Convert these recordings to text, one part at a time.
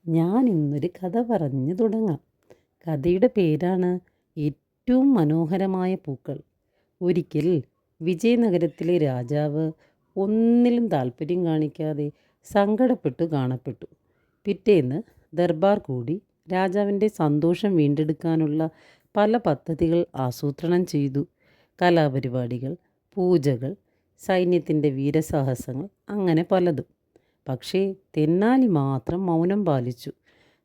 ഞാൻ ഇന്നൊരു കഥ പറഞ്ഞു തുടങ്ങാം. കഥയുടെ പേരാണ് ഏറ്റവും മനോഹരമായ പൂക്കൾ. ഒരിക്കൽ വിജയനഗരത്തിലെ രാജാവ് ഒന്നിലും താല്പര്യം കാണിക്കാതെ സങ്കടപ്പെട്ടു കാണപ്പെട്ടു. പിറ്റേന്ന് ദർബാർ കൂടി രാജാവിൻ്റെ സന്തോഷം വീണ്ടെടുക്കാനുള്ള പല പദ്ധതികൾ ആസൂത്രണം ചെയ്തു. കലാപരിപാടികൾ, പൂജകൾ, സൈന്യത്തിൻ്റെ വീരസാഹസങ്ങൾ, അങ്ങനെ പലതും. പക്ഷേ തെന്നാലി മാത്രം മൗനം പാലിച്ചു.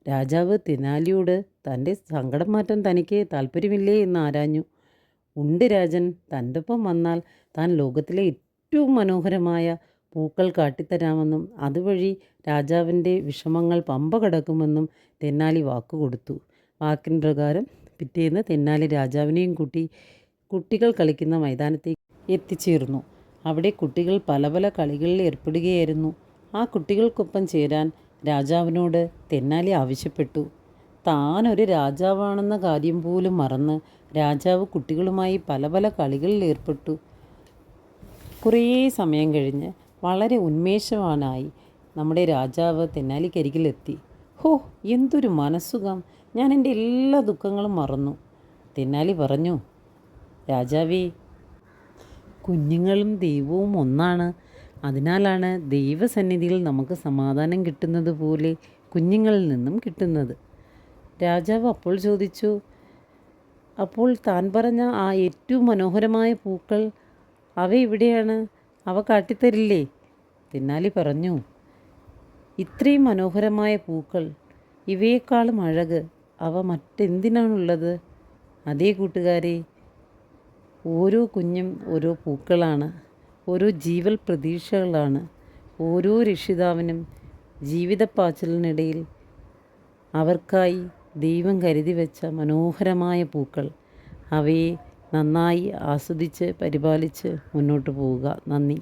രാജാവ് തെനാലിയോട് തൻ്റെ സങ്കടം മാറ്റാൻ തനിക്ക് താല്പര്യമില്ലേ എന്ന് ആരാഞ്ഞു. ഉണ്ട് രാജൻ, തൻ്റെ ഒപ്പം വന്നാൽ താൻ ലോകത്തിലെ ഏറ്റവും മനോഹരമായ പൂക്കൾ കാട്ടിത്തരാമെന്നും അതുവഴി രാജാവിൻ്റെ വിഷമങ്ങൾ പമ്പ കടക്കുമെന്നും തെന്നാലി വാക്കുകൊടുത്തു. വാക്കിൻ പ്രകാരം പിറ്റേന്ന് തെന്നാലി രാജാവിനെയും കൂട്ടി കുട്ടികൾ കളിക്കുന്ന മൈതാനത്തേക്ക് എത്തിച്ചേർന്നു. അവിടെ കുട്ടികൾ പല പല കളികളിൽ ഏർപ്പെടുകയായിരുന്നു. ആ കുട്ടികൾക്കൊപ്പം ചേരാൻ രാജാവിനോട് തെന്നാലി ആവശ്യപ്പെട്ടു. താനൊരു രാജാവാണെന്ന കാര്യം പോലും മറന്ന് രാജാവ് കുട്ടികളുമായി പല പല കളികളിൽ ഏർപ്പെട്ടു. കുറേ സമയം കഴിഞ്ഞ് വളരെ ഉന്മേഷവാനായി നമ്മുടെ രാജാവ് തെന്നാലിക്കരികിലെത്തി. ഹോ, എന്തൊരു മനസ്സുഖം! ഞാൻ എൻ്റെ എല്ലാ ദുഃഖങ്ങളും മറന്നു. തെന്നാലി പറഞ്ഞു, രാജാവേ, കുഞ്ഞുങ്ങളും ദൈവവും ഒന്നാണ്. അതിനാലാണ് ദൈവസന്നിധിയിൽ നമുക്ക് സമാധാനം കിട്ടുന്നത് പോലെ കുഞ്ഞുങ്ങളിൽ നിന്നും കിട്ടുന്നത്. രാജാവ് അപ്പോൾ ചോദിച്ചു, അപ്പോൾ താൻ പറഞ്ഞ ആ ഏറ്റവും മനോഹരമായ പൂക്കൾ അവ എവിടെയാണ്? അവ കാട്ടിത്തരില്ലേ? തെന്നാലി പറഞ്ഞു, ഇത്രയും മനോഹരമായ പൂക്കൾ, ഇവയെക്കാളും അഴക് അവ മറ്റെന്തിനാണുള്ളത്? അതേ കൂട്ടുകാരെ, ഓരോ കുഞ്ഞും ഓരോ പൂക്കളാണ്, ഓരോ ജീവൽ പ്രതീക്ഷകളാണ്. ഓരോ രക്ഷിതാവിനും ജീവിതപ്പാച്ചിലിനിടയിൽ അവർക്കായി ദൈവം കരുതി വെച്ച മനോഹരമായ പൂക്കൾ. അവയെ നന്നായി ആസ്വദിച്ച് പരിപാലിച്ച് മുന്നോട്ട് പോവുക. നന്ദി.